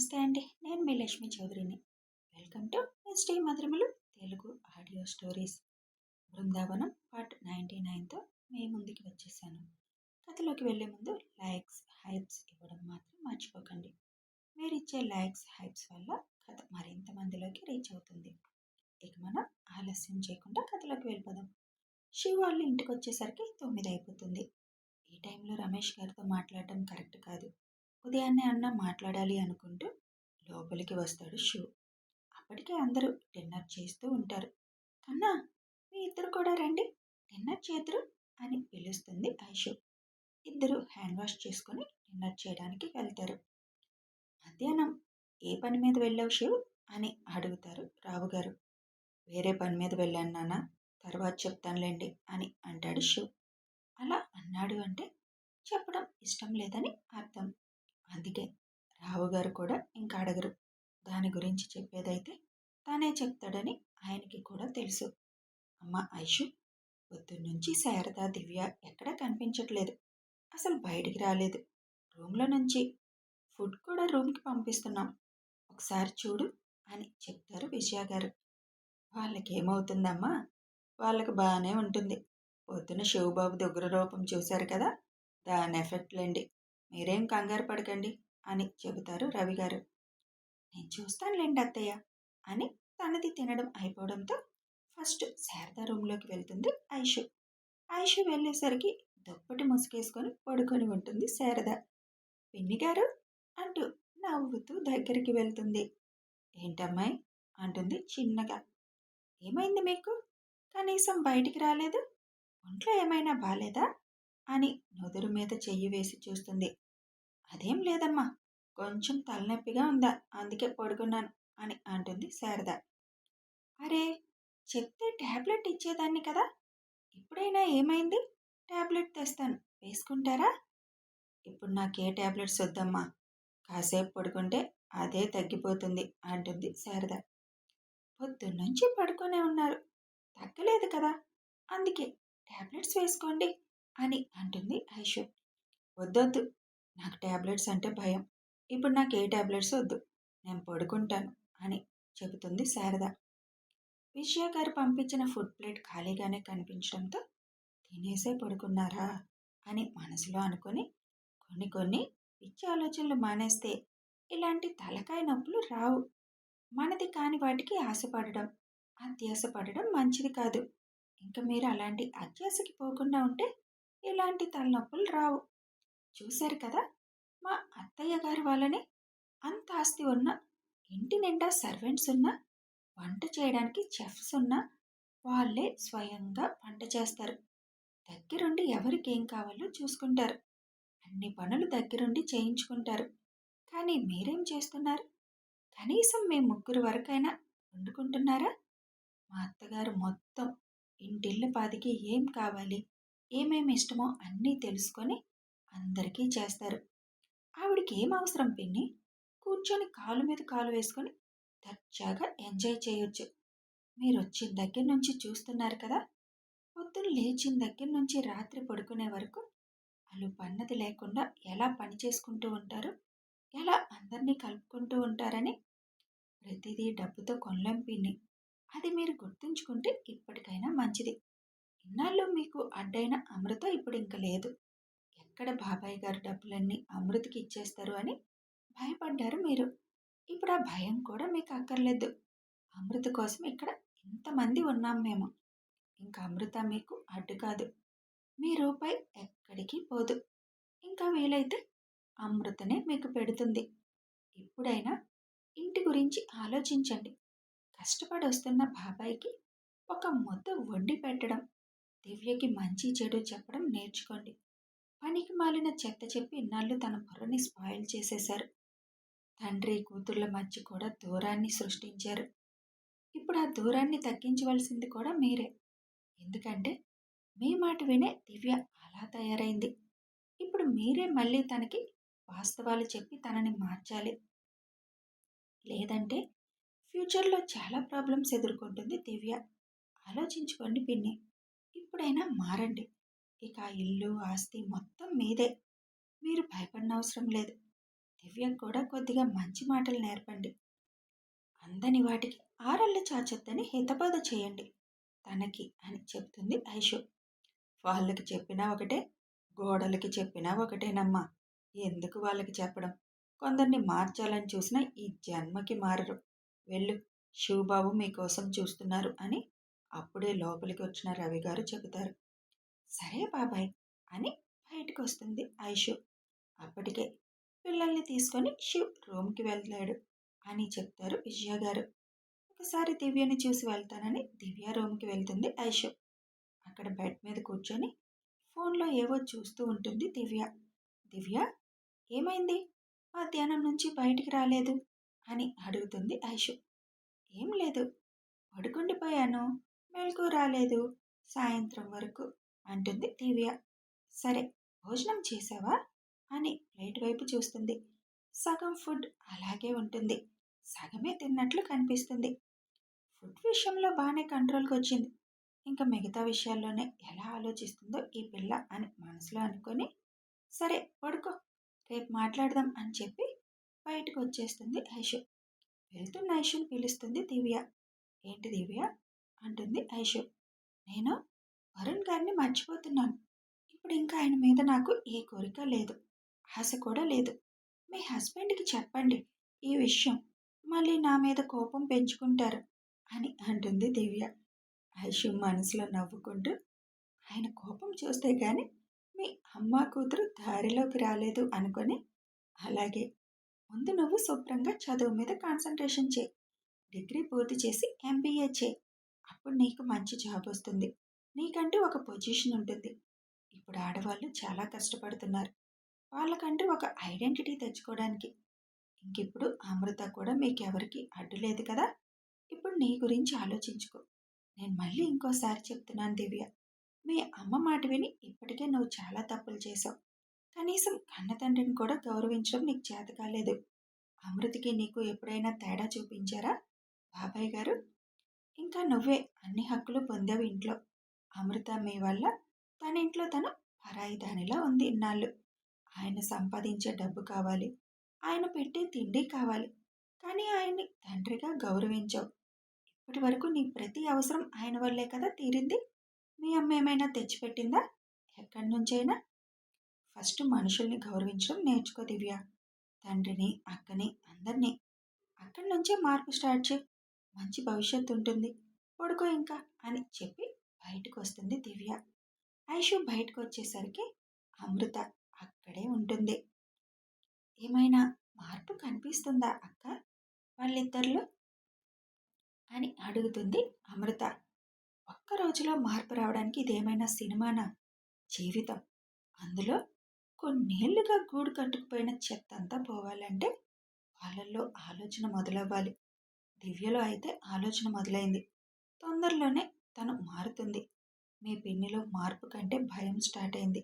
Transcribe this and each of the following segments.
నమస్తే అండి. నేను మీ లక్ష్మీ చౌదరిని. Welcome to ST Madhuramulu Telugu audio stories. Brindavanam part 99తో మీ ముందుకి వచ్చేసాను. కథలోకి వెళ్ళే ముందు లైక్స్, హైప్స్ ఇవ్వడం మాత్రం మర్చిపోకండి. మీరిచ్చే లైక్స్, హైప్స్ వల్ల కథ మరింత మందిలోకి రీచ్ అవుతుంది. ఇక మనం ఆలస్యం చేయకుండా కథలోకి వెళ్ళిపోదాం. శివ వాళ్ళు ఇంటికి వచ్చేసరికి 9 అయిపోతుంది. ఈ టైంలో రమేష్ గారితో మాట్లాడటం కరెక్ట్ కాదు. ఉదయాన్నే అన్న మాట్లాడాలి అనుకుంటూ లోపలికి వస్తాడు శివ్. అప్పటికే అందరూ డిన్నర్ చేస్తూ ఉంటారు. కన్నా, మీ ఇద్దరు కూడా రండి, డిన్నర్ చేద్దరు అని పిలుస్తుంది ఐషు. ఇద్దరు హ్యాండ్ వాష్ చేసుకుని డిన్నర్ చేయడానికి వెళ్తారు. మధ్యాహ్నం ఏ పని మీద వెళ్ళావు శివ్ అని అడుగుతారు రావు గారు. వేరే పని మీద వెళ్ళాను నాన్న, తర్వాత చెప్తానులేండి అని అంటాడు శివ్. అలా అన్నాడు అంటే చెప్పడం ఇష్టం లేదని అర్థం. అందుకే రావుగారు కూడా ఇంకా అడగరు. దాని గురించి చెప్పేదైతే తానే చెప్తాడని ఆయనకి కూడా తెలుసు. అమ్మ ఐషు, పొద్దున్నుంచి శారద, దివ్య ఎక్కడా కనిపించట్లేదు. అసలు బయటికి రాలేదు. రూమ్లో నుంచి ఫుడ్ కూడా రూమ్కి పంపిస్తున్నాం. ఒకసారి చూడు అని చెప్తారు విజయ గారు. వాళ్ళకేమవుతుందమ్మా, వాళ్ళకి బాగానే ఉంటుంది. పొద్దున శివబాబు దగ్గర రూపం చూశారు కదా, దాని ఎఫెక్ట్లేండి. మీరేం కంగారు పడకండి అని చెబుతారు రవిగారు. నేను చూస్తానులేండి అత్తయ్య అని తనది తినడం అయిపోవడంతో ఫస్ట్ శారద రూమ్లోకి వెళ్తుంది ఐషు. ఐషు వెళ్ళేసరికి దుప్పటి ముసుగేసుకొని పడుకొని ఉంటుంది శారద. పిన్ని గారు అంటూ నవ్వుతూ దగ్గరికి వెళ్తుంది. ఏంటమ్మాయి అంటుంది చిన్నగా. ఏమైంది మీకు? కనీసం బయటికి రాలేదు. ఒంట్లో ఏమైనా బాలేదా అని నుదురు మీద చెయ్యి వేసి చూస్తుంది. అదేం లేదమ్మా, కొంచెం తలనొప్పిగా ఉందా, అందుకే పడుకున్నాను అని అంటుంది శారద. అరే, చెప్తే ట్యాబ్లెట్ ఇచ్చేదాన్ని కదా, ఇప్పుడైనా ఏమైంది? ట్యాబ్లెట్ తెస్తాను, వేసుకుంటారా? ఇప్పుడు నాకే ట్యాబ్లెట్స్ వద్దమ్మా, కాసేపు పడుకుంటే అదే తగ్గిపోతుంది అంటుంది శారద. పొద్దున్నుంచి పడుకునే ఉన్నారు, తగ్గలేదు కదా, అందుకే ట్యాబ్లెట్స్ వేసుకోండి అని అంటుంది ఐషు. వద్దొద్దు, నాకు ట్యాబ్లెట్స్ అంటే భయం. ఇప్పుడు నాకు ఏ ట్యాబ్లెట్స్ వద్దు, నేను పడుకుంటాను అని చెబుతుంది శారద. విజయ గారు పంపించిన ఫుడ్ ప్లేట్ ఖాళీగానే కనిపించడంతో తినేసే పడుకున్నారా అని మనసులో అనుకొని కొన్ని పిచ్చి ఆలోచనలు మానేస్తే ఇలాంటి తలకాయ నొప్పులు రావు. మనది కాని వాటికి ఆశపడడం, అత్యాశపడడం మంచిది కాదు. ఇంకా మీరు అలాంటి అత్యాశకి పోకుండా ఉంటే ఇలాంటి తలనొప్పులు రావు. చూశారు కదా, మా అత్తయ్య గారు వాళ్ళని అంత ఆస్తి ఉన్నా, ఇంటి నిండా సర్వెంట్స్ ఉన్నా, వంట చేయడానికి చెఫ్స్ ఉన్నా వాళ్ళే స్వయంగా వంట చేస్తారు. దగ్గరుండి ఎవరికి ఏం కావాలో చూసుకుంటారు. అన్ని పనులు దగ్గరుండి చేయించుకుంటారు. కానీ మీరేం చేస్తున్నారు? కనీసం మీ ముగ్గురు వరకైనా వండుకుంటున్నారా? మా అత్తగారు మొత్తం ఇంటిల్లి పాదికి ఏం కావాలి, ఏమేమి ఇష్టమో అన్నీ తెలుసుకొని అందరికీ చేస్తారు. ఆవిడికి ఏం అవసరం పిన్ని? కూర్చొని కాలు మీద కాలు వేసుకొని దర్జాగా ఎంజాయ్ చేయొచ్చు. మీరు వచ్చిన దగ్గర నుంచి చూస్తున్నారు కదా, పొద్దున్న లేచిన దగ్గర నుంచి రాత్రి పడుకునే వరకు అలుపన్నది లేకుండా ఎలా పని చేసుకుంటూ ఉంటారు, ఎలా అందరినీ కలుపుకుంటూ ఉంటారని. ప్రతిదీ డబ్బుతో కొనలేం పిన్ని, అది మీరు గుర్తుంచుకుంటే ఇప్పటికైనా మంచిది. ఇన్నాళ్ళు మీకు అడ్డైన అమృత ఇప్పుడు ఇంక లేదు. ఎక్కడ బాబాయ్ గారు డబ్బులన్నీ అమృతకి ఇచ్చేస్తారు అని భయపడ్డారు మీరు. ఇప్పుడు ఆ భయం కూడా మీకు అక్కర్లేదు. అమృత కోసం ఇక్కడ ఇంతమంది ఉన్నాం మేము. ఇంకా అమృత మీకు అడ్డు కాదు. మీ రూపాయి ఎక్కడికి పోదు. ఇంకా వీలైతే అమృతనే మీకు పెడుతుంది. ఇప్పుడైనా ఇంటి గురించి ఆలోచించండి. కష్టపడి వస్తున్న బాబాయ్కి ఒక ముద్ద వండి పెట్టడం, దివ్యకి మంచి చెడు చెప్పడం నేర్చుకోండి. పనికి మాలిన చెత్త చెప్పి ఇన్నాళ్ళు తన బుర్రని స్పాయిల్ చేసేశారు. తండ్రి కూతుర్ల మధ్య కూడా దూరాన్ని సృష్టించారు. ఇప్పుడు ఆ దూరాన్ని తగ్గించవలసింది కూడా మీరే. ఎందుకంటే మీ మాట వినే దివ్య అలా తయారైంది. ఇప్పుడు మీరే మళ్ళీ తనకి వాస్తవాలు చెప్పి తనని మార్చాలి. లేదంటే ఫ్యూచర్లో చాలా ప్రాబ్లమ్స్ ఎదుర్కొంటుంది దివ్య. ఆలోచించుకోండి పిన్ని. ఇప్పుడైనా మారండి. ఇక ఆ ఇల్లు, ఆస్తి మొత్తం మీదే. మీరు భయపడిన అవసరం లేదు. దివ్యకు కూడా కొద్దిగా మంచి మాటలు నేర్పండి. అందని వాటికి ఆరళ్ళు చాచొద్దని హితబోధ చేయండి తనకి అని చెప్తుంది ఐషు. వాళ్ళకి చెప్పినా ఒకటే, గోడలకి చెప్పినా ఒకటేనమ్మా. ఎందుకు వాళ్ళకి చెప్పడం? కొందరిని మార్చాలని చూసినా ఈ జన్మకి మారరు. వెళ్ళు, శివబాబు మీకోసం చూస్తున్నారు అని అప్పుడే లోపలికి వచ్చిన రవిగారు చెబుతారు. సరే బాబాయ్ అని బయటకు వస్తుంది ఐషు. అప్పటికే పిల్లల్ని తీసుకొని శివ్ రూమ్కి వెళ్తాడు అని చెప్తారు విజయ గారు. ఒకసారి దివ్యని చూసి వెళ్తానని దివ్య రూమ్కి వెళ్తుంది ఐషు. అక్కడ బెడ్ మీద కూర్చొని ఫోన్లో ఏవో చూస్తూ ఉంటుంది దివ్య. దివ్య, ఏమైంది? మధ్యాహ్నం నుంచి బయటికి రాలేదు అని అడుగుతుంది ఐషు. ఏం లేదు, పడుకుండిపోయాను, మెలకు రాలేదు సాయంత్రం వరకు అంటుంది దివ్య. సరే, భోజనం చేసావా అని ప్లేట్ వైపు చూస్తుంది. సగం ఫుడ్ అలాగే ఉంటుంది, సగమే తిన్నట్లు కనిపిస్తుంది. ఫుడ్ విషయంలో బాగానే కంట్రోల్కి వచ్చింది, ఇంకా మిగతా విషయాల్లోనే ఎలా ఆలోచిస్తుందో ఈ పిల్ల అని మనసులో అనుకొని, సరే పడుకో, రేపు మాట్లాడదాం అని చెప్పి బయటకు వచ్చేస్తుంది ఐషు. వెళ్తున్న ఐషుని పిలుస్తుంది దివ్య. ఏంటి దివ్య అంటుంది ఐషు. నేను వరుణ్ గారిని మర్చిపోతున్నాను. ఇప్పుడు ఇంకా ఆయన మీద నాకు ఏ కోరిక లేదు, ఆశ కూడా లేదు. మీ హస్బెండ్కి చెప్పండి ఈ విషయం, మళ్ళీ నా మీద కోపం పెంచుకుంటారు అని అంటుంది దివ్య. ఐషు మనసులో నవ్వుకుంటూ, ఆయన కోపం చూస్తే గాని మీ అమ్మ కూతురు దారిలోకి రాలేదు అనుకొని, అలాగే, ముందు నువ్వు శుభ్రంగా చదువు మీద కాన్సన్ట్రేషన్ చేయి, డిగ్రీ పూర్తి చేసి ఎంబీఏ చేయి, అప్పుడు నీకు మంచి జాబ్ వస్తుంది, నీకంటూ ఒక పొజిషన్ ఉంటుంది. ఇప్పుడు ఆడవాళ్ళు చాలా కష్టపడుతున్నారు, వాళ్ళకంటూ ఒక ఐడెంటిటీ తెచ్చుకోవడానికి. ఇంకిప్పుడు అమృత కూడా మీకెవరికి అడ్డు లేదు కదా. ఇప్పుడు నీ గురించి ఆలోచించుకో. నేను మళ్ళీ ఇంకోసారి చెప్తున్నాను దివ్య, మీ అమ్మ మాట విని ఇప్పటికే నువ్వు చాలా తప్పులు చేశావు. కనీసం కన్నతండ్రిని కూడా గౌరవించడం నీకు చేత కాలేదు. అమృతకి నీకు ఎప్పుడైనా తేడా చూపించారా బాబాయ్ గారు? ఇంకా నువ్వే అన్ని హక్కులు పొందావు ఇంట్లో. అమృత మీ వల్ల తన ఇంట్లో తను పరాయి దానిలా ఉంది ఇన్నాళ్ళు. ఆయన సంపాదించే డబ్బు కావాలి, ఆయన పెట్టే తిండి కావాలి, కానీ ఆయన్ని తండ్రిగా గౌరవించావు. ఇప్పటి వరకు నీ ప్రతి అవసరం ఆయన వల్లే కదా తీరింది. మీ అమ్మ ఏమైనా తెచ్చిపెట్టిందా ఎక్కడి నుంచైనా? ఫస్ట్ మనుషుల్ని గౌరవించడం నేర్చుకో దివ్య. తండ్రిని, అక్కని, అందరినీ. అక్కడి నుంచే మార్పు స్టార్ట్ చేయి, మంచి భవిష్యత్తు ఉంటుంది. పడుకో ఇంకా అని చెప్పి బయటకు వస్తుంది దివ్య. ఐషు బయటకు వచ్చేసరికి అమృత అక్కడే ఉంటుంది. ఏమైనా మార్పు కనిపిస్తుందా అక్క వాళ్ళిద్దరిలో అని అడుగుతుంది అమృత. ఒక్క రోజులో మార్పు రావడానికి ఇదేమైనా సినిమానా? జీవితం. అందులో కొన్నేళ్లుగా గూడు కట్టుకుపోయిన చెత్త అంతా పోవాలంటే వాళ్ళల్లో ఆలోచన మొదలవ్వాలి. దివ్యలో అయితే ఆలోచన మొదలైంది. తొందరలోనే తను మారుతుంది. మీ పిన్నిలో మార్పు కంటే భయం స్టార్ట్ అయింది,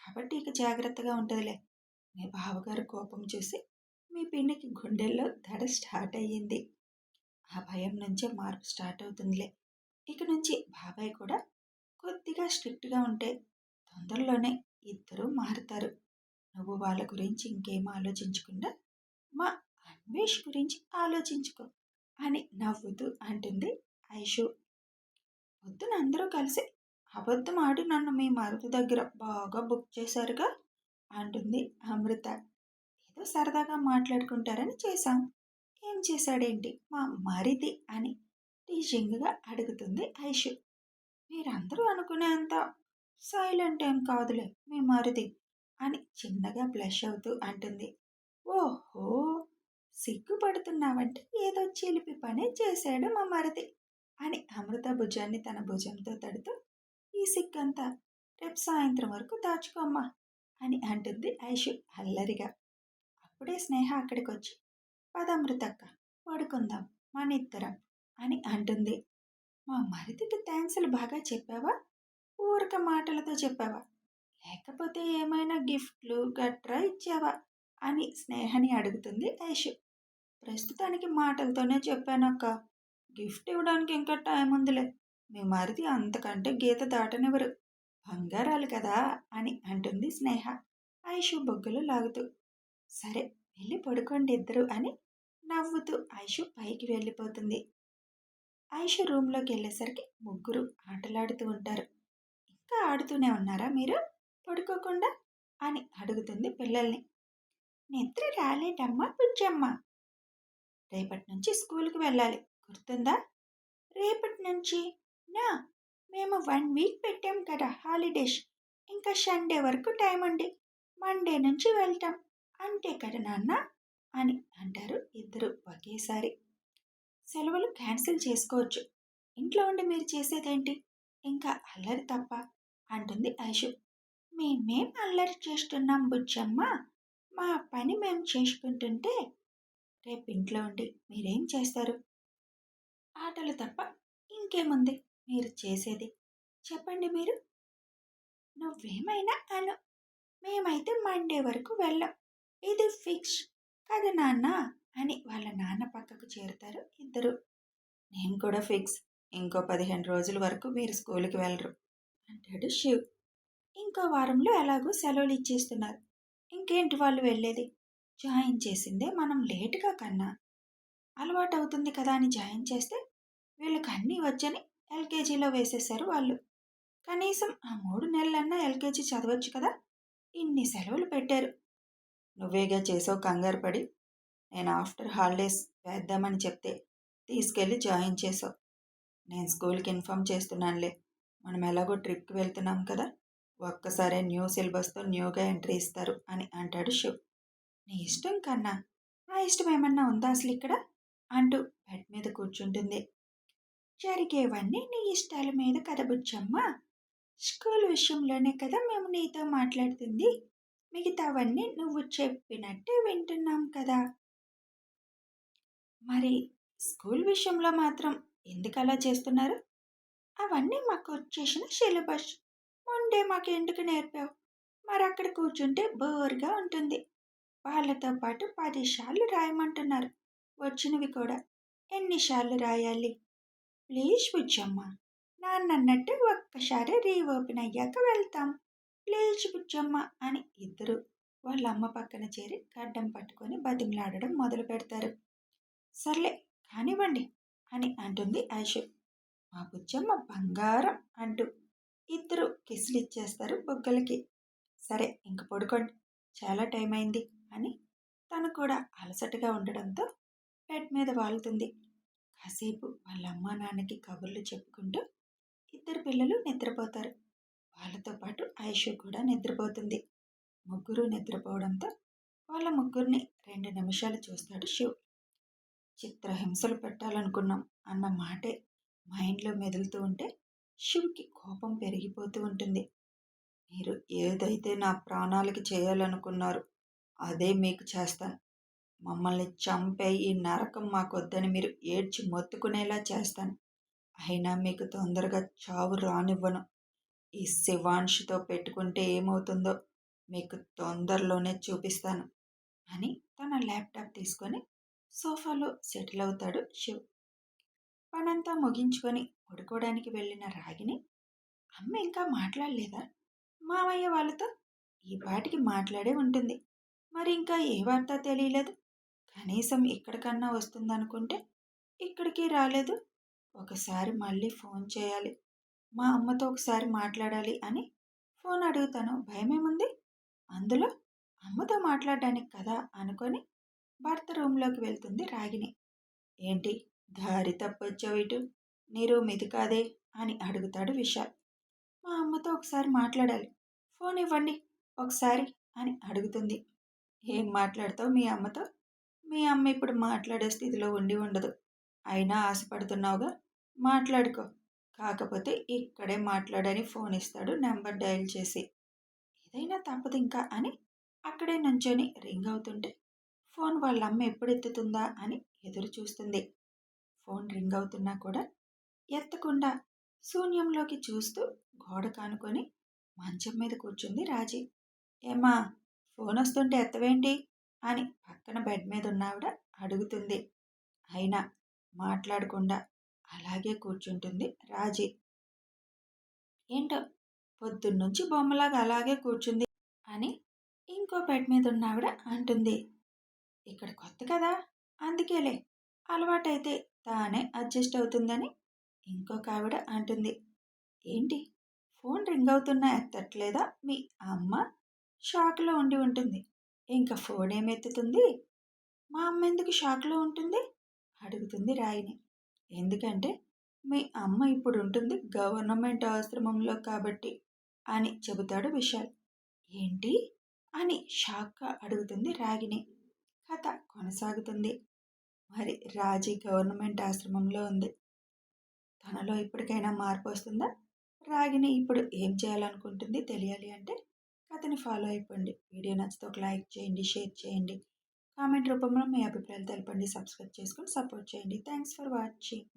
కాబట్టి ఇక జాగ్రత్తగా ఉంటుందిలే. మీ బావగారు కోపం చూసి మీ పిన్నికి గుండెల్లో దడ స్టార్ట్ అయ్యింది. ఆ భయం నుంచే మార్పు స్టార్ట్ అవుతుందిలే. ఇక నుంచి బాబాయ్ కూడా కొద్దిగా స్ట్రిక్ట్గా ఉంటే తొందరలోనే ఇద్దరూ మారుతారు. నువ్వు వాళ్ళ గురించి ఇంకేం ఆలోచించకుండా మా అన్వేష్ గురించి ఆలోచించుకో అని నవ్వుతూ అంటుంది ఐషు. పొద్దున అందరూ కలిసి అబద్ధం ఆడి నన్ను మీ మరుదు దగ్గర బాగా బుక్ చేశారుగా అంటుంది అమృత. ఏదో సరదాగా మాట్లాడుకుంటారని చేశాం. ఏం చేశాడేంటి మా మరిది అని టీచింగ్గా అడుగుతుంది ఐషు. మీరందరూ అనుకునేంత సైలెంట్ ఏం కాదులే మీ మరిది అని చిన్నగా బ్లష్ అవుతూ అంటుంది. ఓహో, సిగ్గుపడుతున్నావంటే ఏదో చిలిపి పనే చేశాడు మా మరిది అని అమృత భుజాన్ని తన భుజంతో తడుతూ, ఈ సిగ్గంతా రేపు సాయంత్రం వరకు దాచుకోమ్మా అని అంటుంది ఐషు అల్లరిగా. అప్పుడే స్నేహ అక్కడికి వచ్చి, పదమృతక్క పడుకుందాం మన ఇద్దరం అని అంటుంది. మా మరిదికి థ్యాంక్స్లు బాగా చెప్పావా, ఊరక మాటలతో చెప్పావా, లేకపోతే ఏమైనా గిఫ్ట్లు గట్రా ఇచ్చావా అని స్నేహని అడుగుతుంది ఐషు. ప్రస్తుతానికి మాటలతోనే చెప్పానక్క, గిఫ్ట్ ఇవ్వడానికి ఇంకా టైం ఉందిలే, మీ మరిది అంతకంటే గీత దాటనివ్వరు, బంగారాలు కదా అని అంటుంది స్నేహ ఐషు బొగ్గలు లాగుతూ. సరే, వెళ్ళి పడుకోండి ఇద్దరు అని నవ్వుతూ ఐషు పైకి వెళ్ళిపోతుంది. ఐషు రూమ్లోకి వెళ్ళేసరికి ముగ్గురు ఆటలాడుతూ ఉంటారు. ఇంకా ఆడుతూనే ఉన్నారా మీరు పడుకోకుండా అని అడుగుతుంది పిల్లల్ని. నిద్ర రాలేదమ్మా బుజ్జమ్మ. రేపటి నుంచి స్కూల్కి వెళ్ళాలి గుర్తుందా? రేపటి నుంచి నా మేము 1 వీక్ పెట్టాం కదా హాలిడేస్. ఇంకా సండే వరకు టైం ఉంది. మండే నుంచి వెళ్తాం అంతే కదా నాన్న అని అంటారు ఇద్దరు ఒకేసారి. సెలవులు క్యాన్సిల్ చేసుకోవచ్చు. ఇంట్లో ఉండి మీరు చేసేదేంటి? ఇంకా అల్లరి తప్ప అంటుంది ఐషు. మేమేం అల్లరి చేస్తున్నాం బుజ్జమ్మ. మా పని మేము చేసుకుంటుంటే రేపు ఇంట్లో ఉండి మీరేం చేస్తారు? ఆటలు తప్ప ఇంకేముంది మీరు చేసేది? చెప్పండి మీరు. నువ్వేమైనా అను. మేమైతే మండే వరకు వెళ్ళం. ఇది ఫిక్స్ కదా నాన్న అని వాళ్ళ నాన్న పక్కకు చేరుతారు ఇద్దరు. నేను కూడా ఫిక్స్. ఇంకో 15 రోజుల వరకు మీరు స్కూల్కి వెళ్ళరు అంటాడు శివ్. ఇంకో వారంలో ఎలాగో సెలవులు ఇచ్చేస్తున్నారు. ఇంకేంటి వాళ్ళు వెళ్ళేది? జాయిన్ చేసిందే మనం లేటుగా కన్నా అలవాటు అవుతుంది కదా అని జాయిన్ చేస్తే వీళ్ళకి అన్నీ వచ్చని ఎల్కేజీలో వేసేశారు వాళ్ళు. కనీసం ఆ 3 నెలలన్నా ఎల్కేజీ చదవచ్చు కదా. ఇన్ని సెలవులు పెట్టారు. నువ్వేగా చేసావు కంగారు పడి. నేను ఆఫ్టర్ హాలిడేస్ వేద్దామని చెప్తే తీసుకెళ్ళి జాయిన్ చేసావు. నేను స్కూల్కి ఇన్ఫామ్ చేస్తున్నానులే. మనం ఎలాగో ట్రిప్కి వెళ్తున్నాం కదా, ఒక్కసారే న్యూ సిలబస్తో న్యూగా ఎంట్రీ ఇస్తారు అని అంటాడు శివ్. నీ ఇష్టం కన్నా నా ఇష్టం ఏమన్నా ఉందా అసలు ఇక్కడ అంటూ బెడ్ మీద కూర్చుంటుంది. జరిగేవన్నీ నీ ఇష్టాల మీద కదా బుచ్చమ్మ. స్కూల్ విషయంలోనే కదా మేము నీతో మాట్లాడుతుంది. మిగతావన్నీ నువ్వు చెప్పినట్టే వింటున్నాం కదా. మరి స్కూల్ విషయంలో మాత్రం ఎందుకు అలా చేస్తున్నారు? అవన్నీ మాకు వచ్చేసిన సిలబస్. ముందే మాకు ఎందుకు నేర్పావు? మరి అక్కడ కూర్చుంటే బోర్గా ఉంటుంది. వాళ్ళతో పాటు 10 సార్లు రాయమంటున్నారు వచ్చినవి కూడా. ఎన్నిసార్లు రాయాలి? ప్లీజ్ బుజ్జమ్మ. నాన్నన్నట్టు ఒక్కసారి రీఓపెన్ అయ్యాక వెళ్తాం. ప్లీజ్ బుజ్జమ్మ అని ఇద్దరు వాళ్ళ అమ్మ పక్కన చేరి గడ్డం పట్టుకొని బతిమలాడడం మొదలు పెడతారు. సర్లే కానివ్వండి అని అంటుంది ఐషు. మా బుజ్జమ్మ బంగారం అంటూ ఇద్దరు కిస్సులు ఇచ్చేస్తారు బొగ్గలకి. సరే ఇంక పడుకోండి, చాలా టైం అయింది అని తను కూడా అలసటగా ఉండడంతో బెడ్ మీద వాలుతుంది. కాసేపు వాళ్ళ అమ్మా నాన్నకి కబుర్లు చెప్పుకుంటూ ఇద్దరు పిల్లలు నిద్రపోతారు. వాళ్ళతో పాటు ఐషు కూడా నిద్రపోతుంది. ముగ్గురు నిద్రపోవడంతో వాళ్ళ ముగ్గురిని 2 నిమిషాలు చూస్తాడు శివ్. చిత్రహింసలు పెట్టాలనుకున్నాం అన్న మాటే మైండ్లో మెదులుతూ ఉంటే శివ్కి కోపం పెరిగిపోతూ ఉంటుంది. మీరు ఏదైతే నా ప్రాణాలకి చేయాలనుకున్నారు అదే మీకు చేస్తాను. మమ్మల్ని చంపే ఈ నరకం మాకొద్దని మీరు ఏడ్చి మొత్తుకునేలా చేస్తాను. అయినా మీకు తొందరగా చావు రానివ్వను. ఈ శివాంష్తో పెట్టుకుంటే ఏమవుతుందో మీకు తొందరలోనే చూపిస్తాను అని తన ల్యాప్టాప్ తీసుకొని సోఫాలో సెటిల్ అవుతాడు శివ్. పనంతా ముగించుకొని పడుకోవడానికి వెళ్ళిన రాగిని అమ్మ ఇంకా మాట్లాడలేదా మామయ్య వాళ్ళతో? ఈ పాటికి మాట్లాడే ఉంటుంది. మరి ఇంకా ఏ వార్త తెలియలేదు. కనీసం ఇక్కడికన్నా వస్తుందనుకుంటే ఇక్కడికి రాలేదు. ఒకసారి మళ్ళీ ఫోన్ చేయాలి. మా అమ్మతో ఒకసారి మాట్లాడాలి అని ఫోన్ అడుగుతాను. భయమేముంది అందులో? అమ్మతో మాట్లాడడానికి కదా అనుకొని భర్త రూమ్లోకి వెళ్తుంది రాగిని. ఏంటి దారి తప్పొచ్చావు ఇటు? నీ రూమ్ ఇది కాదే అని అడుగుతాడు విశాల్. మా అమ్మతో ఒకసారి మాట్లాడాలి. ఫోన్ ఇవ్వండి ఒకసారి అని అడుగుతుంది. ఏం మాట్లాడతావు మీ అమ్మతో? మీ అమ్మ ఇప్పుడు మాట్లాడే స్థితిలో ఉండి ఉండదు. అయినా ఆశపడుతున్నావుగా, మాట్లాడుకో. కాకపోతే ఇక్కడే మాట్లాడని ఫోన్ ఇస్తాడు నెంబర్ డయల్ చేసి. ఏదైనా తప్పదింకా అని అక్కడే నుంచొని రింగ్ అవుతుంటే ఫోన్ వాళ్ళ అమ్మ ఎప్పుడు ఎత్తుతుందా అని ఎదురు చూస్తుంది. ఫోన్ రింగ్ అవుతున్నా కూడా ఎత్తకుండా శూన్యంలోకి చూస్తూ గోడ కానుకొని మంచం మీద కూర్చుంది రాజీ. ఏమా ఫోన్ వస్తుంటే ఎత్తవేంటి అని పక్కన బెడ్ మీద ఉన్నావిడ అడుగుతుంది. అయినా మాట్లాడకుండా అలాగే కూర్చుంటుంది రాజీ. ఏంటో పొద్దున్నుంచి బొమ్మలాగా అలాగే కూర్చుంది అని ఇంకో బెడ్ మీద ఉన్నావిడ అంటుంది. ఇక్కడ కొత్త కదా, అందుకేలే, అలవాటైతే తానే అడ్జస్ట్ అవుతుందని ఇంకొక ఆవిడ అంటుంది. ఏంటి, ఫోన్ రింగ్ అవుతున్నా ఎత్తట్లేదా మీ అమ్మ? షాక్లో ఉండి ఉంటుంది. ఇంకా ఫోన్ ఏమెత్తుతుంది? మా అమ్మ ఎందుకు షాక్లో ఉంటుంది? అడుగుతుంది రాయిని. ఎందుకంటే మీ అమ్మ ఇప్పుడు ఉంటుంది గవర్నమెంట్ ఆశ్రమంలో కాబట్టి అని చెబుతాడు విశాల్. ఏంటి అని షాక్గా అడుగుతుంది రాగిని. కథ కొనసాగుతుంది. మరి రాజీ గవర్నమెంట్ ఆశ్రమంలో ఉంది. తనలో ఇప్పటికైనా మార్పు వస్తుందా? రాగిని ఇప్పుడు ఏం చేయాలనుకుంటుంది తెలియాలి అంటే కథని ఫాలో అయిపోండి. వీడియో నచ్చితే ఒక లైక్ చేయండి, షేర్ చేయండి, కామెంట్ రూపంలో మీ అభిప్రాయాలు తెలపండి, సబ్స్క్రైబ్ చేసుకొని సపోర్ట్ చేయండి. Thanks for watching.